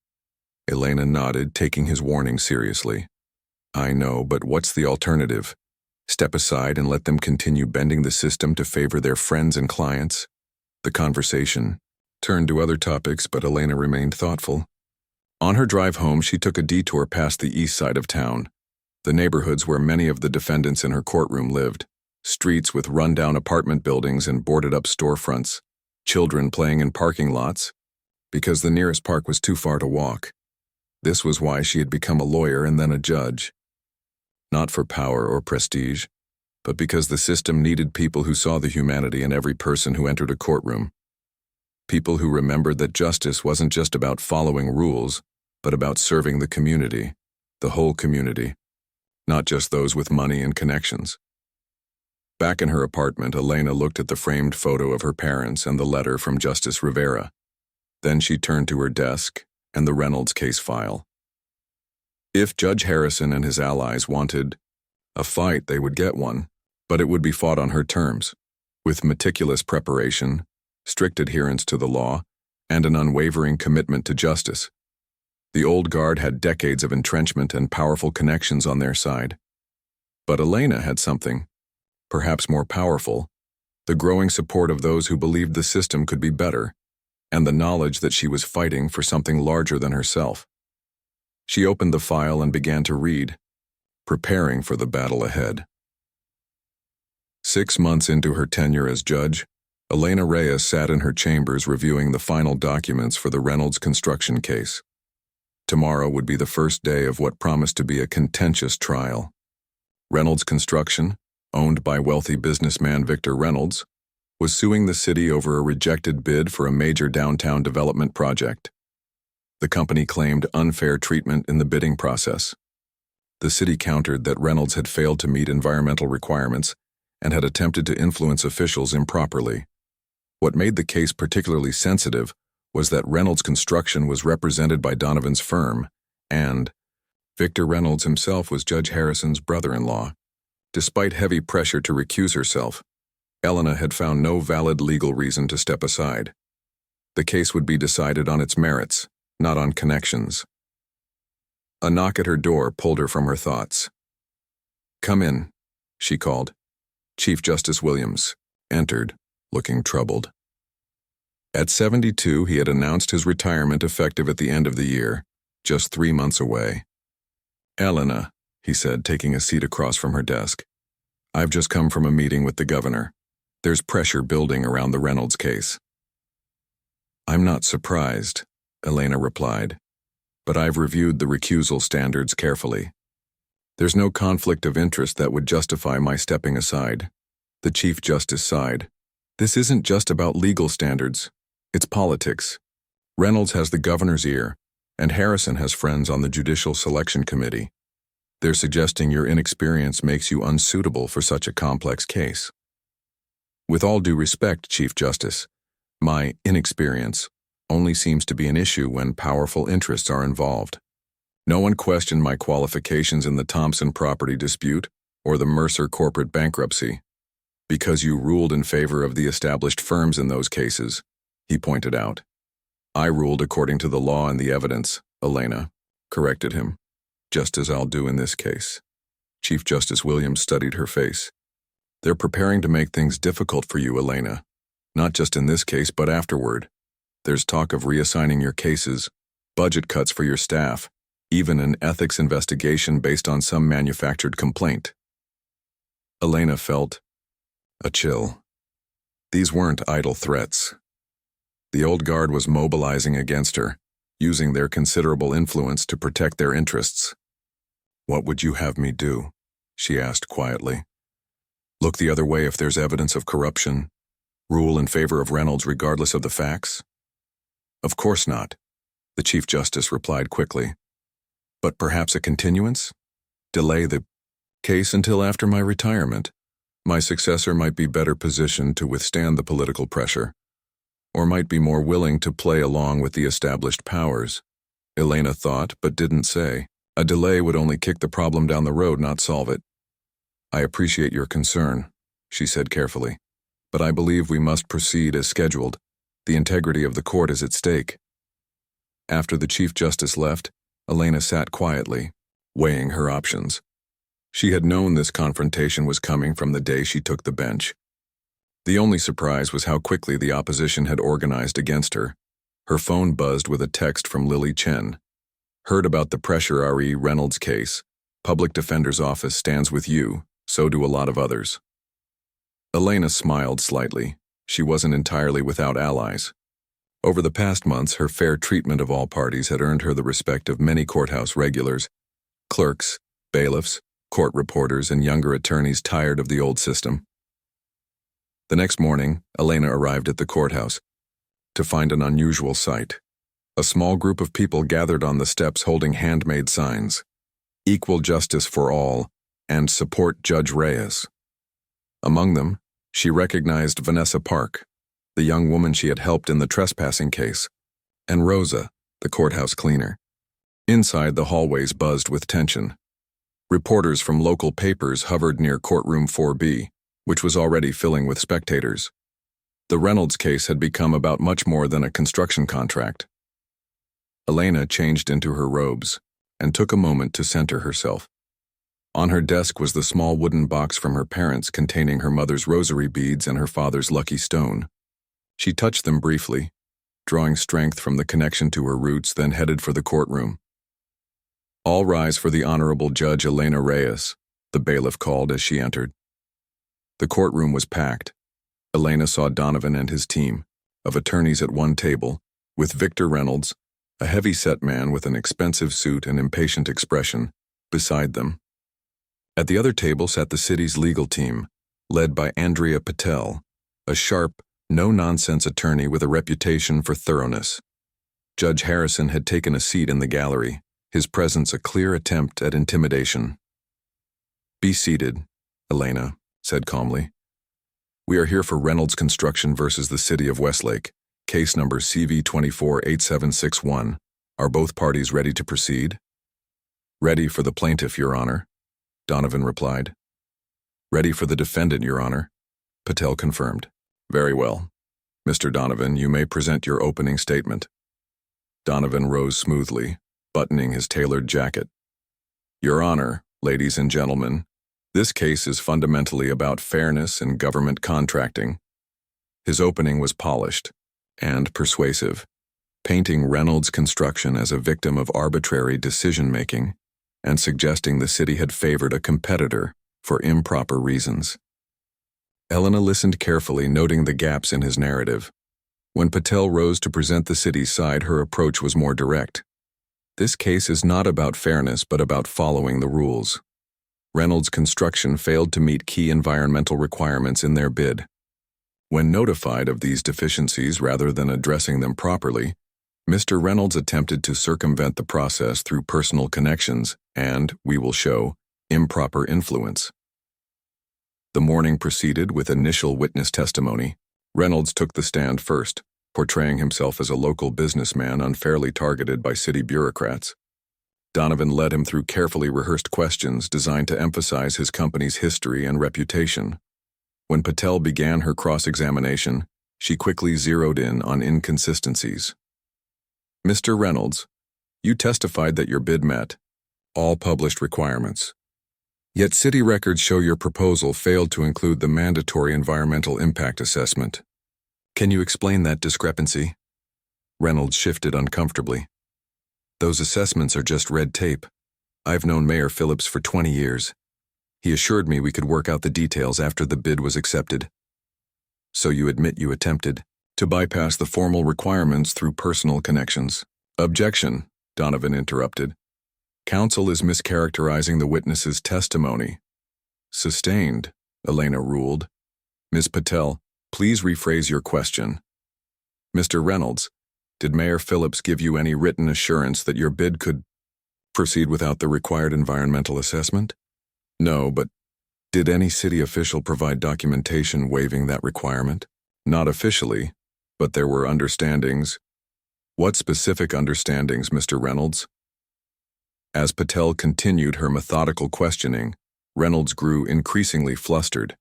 Elena nodded, taking his warning seriously. "I know, but what's the alternative? Step aside and let them continue bending the system to favor their friends and clients?" The conversation turned to other topics, but Elena remained thoughtful. On her drive home, she took a detour past the east side of town, the neighborhoods where many of the defendants in her courtroom lived, streets with run-down apartment buildings and boarded-up storefronts, children playing in parking lots, because the nearest park was too far to walk. This was why she had become a lawyer and then a judge. Not for power or prestige, but because the system needed people who saw the humanity in every person who entered a courtroom. People who remembered that justice wasn't just about following rules, but about serving the community, the whole community, not just those with money and connections. Back in her apartment, Elena looked at the framed photo of her parents and the letter from Justice Rivera. Then she turned to her desk and the Reynolds case file. If Judge Harrison and his allies wanted a fight, they would get one, but it would be fought on her terms, with meticulous preparation, strict adherence to the law, and an unwavering commitment to justice. The old guard had decades of entrenchment and powerful connections on their side. But Elena had something, perhaps more powerful, the growing support of those who believed the system could be better, and the knowledge that she was fighting for something larger than herself. She opened the file and began to read, preparing for the battle ahead. 6 months into her tenure as judge, Elena Reyes sat in her chambers reviewing the final documents for the Reynolds construction case. Tomorrow would be the first day of what promised to be a contentious trial. Reynolds Construction, owned by wealthy businessman Victor Reynolds, was suing the city over a rejected bid for a major downtown development project. The company claimed unfair treatment in the bidding process. The city countered that Reynolds had failed to meet environmental requirements and had attempted to influence officials improperly. What made the case particularly sensitive was that Reynolds Construction was represented by Donovan's firm, and Victor Reynolds himself was Judge Harrison's brother-in-law. Despite heavy pressure to recuse herself, Elena had found no valid legal reason to step aside. The case would be decided on its merits, not on connections. A knock at her door pulled her from her thoughts. "Come in," she called. Chief Justice Williams entered, looking troubled. At 72, he had announced his retirement effective at the end of the year, just 3 months away. "Elena," he said, taking a seat across from her desk, "I've just come from a meeting with the governor. There's pressure building around the Reynolds case." "I'm not surprised," Elena replied, "but I've reviewed the recusal standards carefully. There's no conflict of interest that would justify my stepping aside." The Chief Justice sighed. "This isn't just about legal standards. It's politics. Reynolds has the governor's ear, and Harrison has friends on the Judicial Selection Committee. They're suggesting your inexperience makes you unsuitable for such a complex case." "With all due respect, Chief Justice, my inexperience only seems to be an issue when powerful interests are involved. No one questioned my qualifications in the Thompson property dispute or the Mercer corporate bankruptcy. Because you ruled in favor of the established firms in those cases," he pointed out. "I ruled according to the law and the evidence," Elena corrected him, "just as I'll do in this case." Chief Justice Williams studied her face. "They're preparing to make things difficult for you, Elena, not just in this case but afterward. There's talk of reassigning your cases, budget cuts for your staff, even an ethics investigation based on some manufactured complaint." Elena felt a chill. These weren't idle threats. The old guard was mobilizing against her, using their considerable influence to protect their interests. "What would you have me do?" she asked quietly. "Look the other way if there's evidence of corruption? Rule in favor of Reynolds regardless of the facts?" "Of course not," the Chief Justice replied quickly. "But perhaps a continuance? Delay the case until after my retirement. My successor might be better positioned to withstand the political pressure, or might be more willing to play along with the established powers." Elena thought, but didn't say. A delay would only kick the problem down the road, not solve it. "I appreciate your concern," she said carefully, "but I believe we must proceed as scheduled. The integrity of the court is at stake." After the Chief Justice left, Elena sat quietly, weighing her options. She had known this confrontation was coming from the day she took the bench. The only surprise was how quickly the opposition had organized against her. Her phone buzzed with a text from Lily Chen. "Heard about the pressure re Reynolds case. Public Defender's Office stands with you, so do a lot of others." Elena smiled slightly. She wasn't entirely without allies. Over the past months, her fair treatment of all parties had earned her the respect of many courthouse regulars, clerks, bailiffs, court reporters, and younger attorneys tired of the old system. The next morning, Elena arrived at the courthouse to find an unusual sight. A small group of people gathered on the steps holding handmade signs, "Equal Justice for All" and "Support Judge Reyes." Among them, she recognized Vanessa Park, the young woman she had helped in the trespassing case, and Rosa, the courthouse cleaner. Inside, the hallways buzzed with tension. Reporters from local papers hovered near courtroom 4B, which was already filling with spectators. The Reynolds case had become about much more than a construction contract. Elena changed into her robes and took a moment to center herself. On her desk was the small wooden box from her parents containing her mother's rosary beads and her father's lucky stone. She touched them briefly, drawing strength from the connection to her roots, then headed for the courtroom. "All rise for the Honorable Judge Elena Reyes," the bailiff called as she entered. The courtroom was packed. Elena saw Donovan and his team of attorneys at one table, with Victor Reynolds, a heavy-set man with an expensive suit and impatient expression, beside them. At the other table sat the city's legal team, led by Andrea Patel, a sharp, no-nonsense attorney with a reputation for thoroughness. Judge Harrison had taken a seat in the gallery, his presence a clear attempt at intimidation. "Be seated," Elena said calmly. "We are here for Reynolds Construction versus the City of Westlake, case number CV248761. Are both parties ready to proceed?" "Ready for the plaintiff, Your Honor," Donovan replied. "Ready for the defendant, Your Honor," Patel confirmed. "Very well. Mr. Donovan, you may present your opening statement." Donovan rose smoothly, buttoning his tailored jacket. "Your Honor, ladies and gentlemen, this case is fundamentally about fairness and government contracting." His opening was polished and persuasive, painting Reynolds Construction as a victim of arbitrary decision-making and suggesting the city had favored a competitor for improper reasons. Elena listened carefully, noting the gaps in his narrative. When Patel rose to present the city's side, her approach was more direct. This case is not about fairness, but about following the rules. Reynolds Construction failed to meet key environmental requirements in their bid. When notified of these deficiencies rather than addressing them properly, Mr. Reynolds attempted to circumvent the process through personal connections and, we will show, improper influence. The morning proceeded with initial witness testimony. Reynolds took the stand first, portraying himself as a local businessman unfairly targeted by city bureaucrats. Donovan led him through carefully rehearsed questions designed to emphasize his company's history and reputation. When Patel began her cross-examination, she quickly zeroed in on inconsistencies. "Mr. Reynolds, you testified that your bid met all published requirements. Yet city records show your proposal failed to include the mandatory environmental impact assessment. Can you explain that discrepancy?" Reynolds shifted uncomfortably. "Those assessments are just red tape. I've known Mayor Phillips for 20 years. He assured me we could work out the details after the bid was accepted." "So you admit you attempted to bypass the formal requirements through personal connections?" "Objection," Donovan interrupted. "Counsel is mischaracterizing the witness's testimony." "Sustained," Elena ruled. "Ms. Patel, please rephrase your question." "Mr. Reynolds, did Mayor Phillips give you any written assurance that your bid could proceed without the required environmental assessment?" "No, but did any city official provide documentation waiving that requirement?" "Not officially, but there were understandings." "What specific understandings, Mr. Reynolds?" As Patel continued her methodical questioning, Reynolds grew increasingly flustered.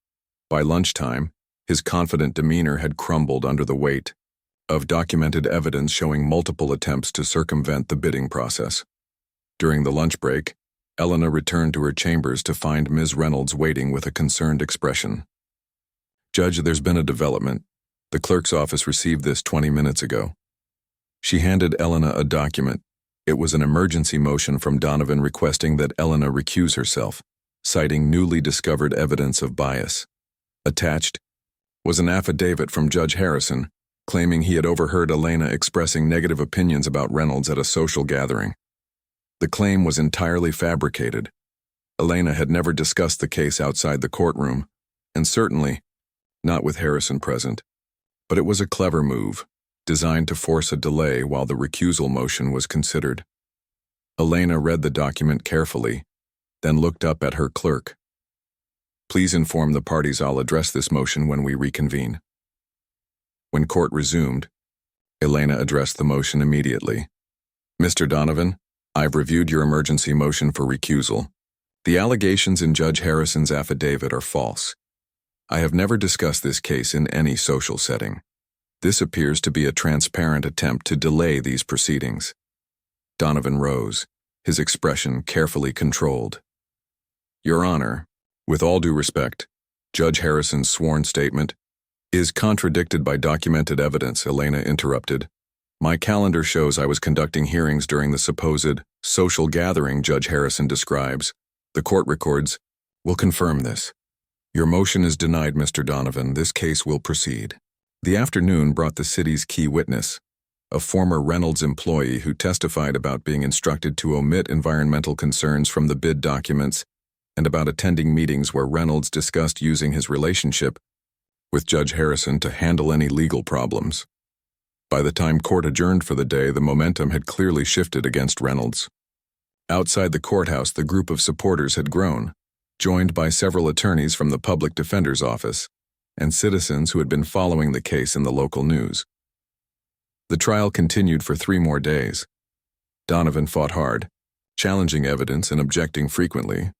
By lunchtime, his confident demeanor had crumbled under the weight of documented evidence showing multiple attempts to circumvent the bidding process. During the lunch break, Elena returned to her chambers to find Ms. Reynolds waiting with a concerned expression. "Judge, there's been a development. The clerk's office received this 20 minutes ago." She handed Elena a document. It was an emergency motion from Donovan requesting that Elena recuse herself, citing newly discovered evidence of bias. Attached was an affidavit from Judge Harrison, claiming he had overheard Elena expressing negative opinions about Reynolds at a social gathering. The claim was entirely fabricated. Elena had never discussed the case outside the courtroom, and certainly not with Harrison present. But it was a clever move, designed to force a delay while the recusal motion was considered. Elena read the document carefully, then looked up at her clerk. "Please inform the parties I'll address this motion when we reconvene." When court resumed, Elena addressed the motion immediately. "Mr. Donovan, I've reviewed your emergency motion for recusal. The allegations in Judge Harrison's affidavit are false. I have never discussed this case in any social setting. This appears to be a transparent attempt to delay these proceedings." Donovan rose, his expression carefully controlled. "Your Honor, with all due respect, Judge Harrison's sworn statement is contradicted by documented evidence," Elena interrupted. "My calendar shows I was conducting hearings during the supposed social gathering Judge Harrison describes. The court records will confirm this." Your motion is denied, Mr. Donovan. This case will proceed. The afternoon brought the city's key witness, a former Reynolds employee who testified about being instructed to omit environmental concerns from the bid documents and about attending meetings where Reynolds discussed using his relationship with Judge Harrison to handle any legal problems. By the time court adjourned for the day, the momentum had clearly shifted against Reynolds. Outside the courthouse, the group of supporters had grown, joined by several attorneys from the public defender's office and citizens who had been following the case in the local news. The trial continued for 3 more days. Donovan fought hard, challenging evidence and objecting frequently,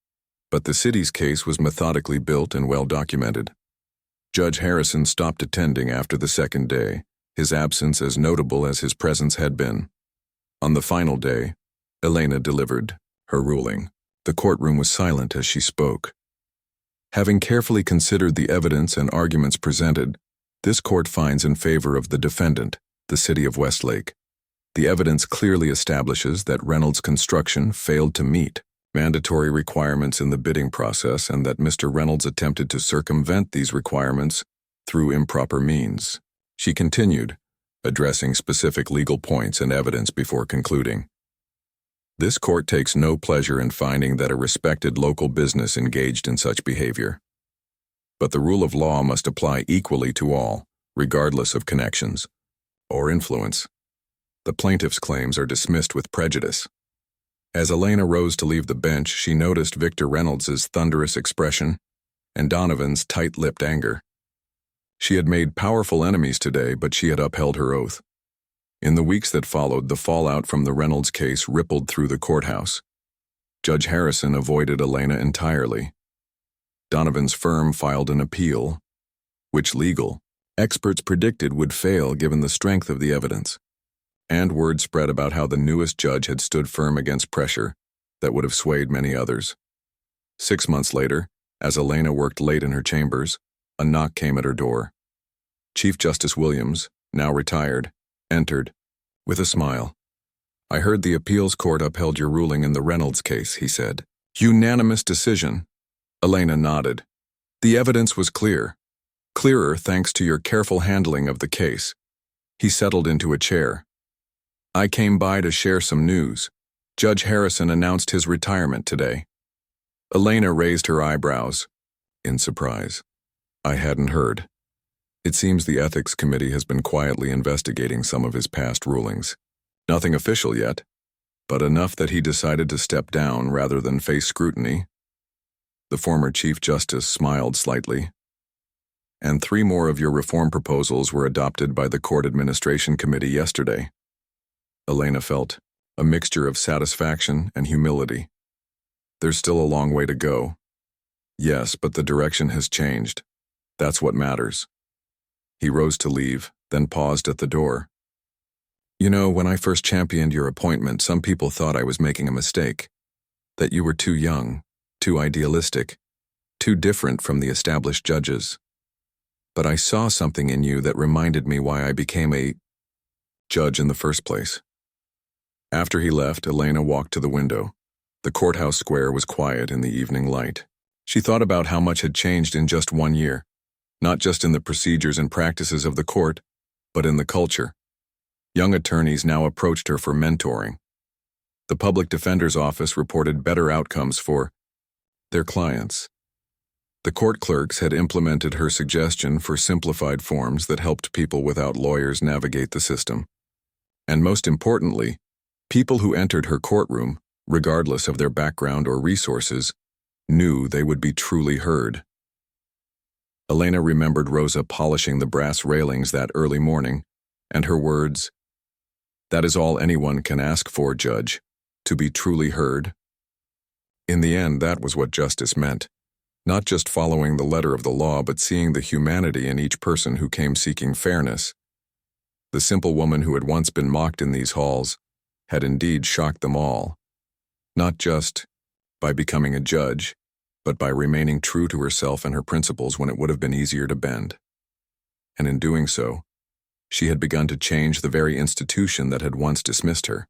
but the city's case was methodically built and well documented. Judge Harrison stopped attending after the second day, his absence as notable as his presence had been. On the final day, Elena delivered her ruling. The courtroom was silent as she spoke. Having carefully considered the evidence and arguments presented, this court finds in favor of the defendant, the city of Westlake. The evidence clearly establishes that Reynolds Construction failed to meet mandatory requirements in the bidding process and that Mr. Reynolds attempted to circumvent these requirements through improper means. She continued, addressing specific legal points and evidence before concluding. This court takes no pleasure in finding that a respected local business engaged in such behavior. But the rule of law must apply equally to all, regardless of connections or influence. The plaintiff's claims are dismissed with prejudice. As Elena rose to leave the bench, she noticed Victor Reynolds's thunderous expression and Donovan's tight-lipped anger. She had made powerful enemies today, but she had upheld her oath. In the weeks that followed, the fallout from the Reynolds case rippled through the courthouse. Judge Harrison avoided Elena entirely. Donovan's firm filed an appeal, which legal experts predicted would fail given the strength of the evidence. And word spread about how the newest judge had stood firm against pressure that would have swayed many others. 6 months later, as Elena worked late in her chambers, a knock came at her door. Chief Justice Williams, now retired, entered, with a smile. "I heard the appeals court upheld your ruling in the Reynolds case," he said. "Unanimous decision." Elena nodded. "The evidence was clear. Clearer thanks to your careful handling of the case." He settled into a chair. "I came by to share some news. Judge Harrison announced his retirement today." Elena raised her eyebrows in surprise. "I hadn't heard. It seems the Ethics Committee has been quietly investigating some of his past rulings. Nothing official yet, but enough that he decided to step down rather than face scrutiny." The former Chief Justice smiled slightly. "And 3 more of your reform proposals were adopted by the Court Administration Committee yesterday." Elena felt a mixture of satisfaction and humility. "There's still a long way to go." "Yes, but the direction has changed. That's what matters." He rose to leave, then paused at the door. "You know, when I first championed your appointment, some people thought I was making a mistake. That you were too young, too idealistic, too different from the established judges. But I saw something in you that reminded me why I became a judge in the first place." After he left, Elena walked to the window. The courthouse square was quiet in the evening light. She thought about how much had changed in just 1 year, not just in the procedures and practices of the court, but in the culture. Young attorneys now approached her for mentoring. The public defender's office reported better outcomes for their clients. The court clerks had implemented her suggestion for simplified forms that helped people without lawyers navigate the system. And most importantly, people who entered her courtroom, regardless of their background or resources, knew they would be truly heard. Elena remembered Rosa polishing the brass railings that early morning, and her words, "That is all anyone can ask for, Judge, to be truly heard." In the end, that was what justice meant. Not just following the letter of the law, but seeing the humanity in each person who came seeking fairness. The simple woman who had once been mocked in these halls had indeed shocked them all, not just by becoming a judge, but by remaining true to herself and her principles when it would have been easier to bend. And in doing so, she had begun to change the very institution that had once dismissed her.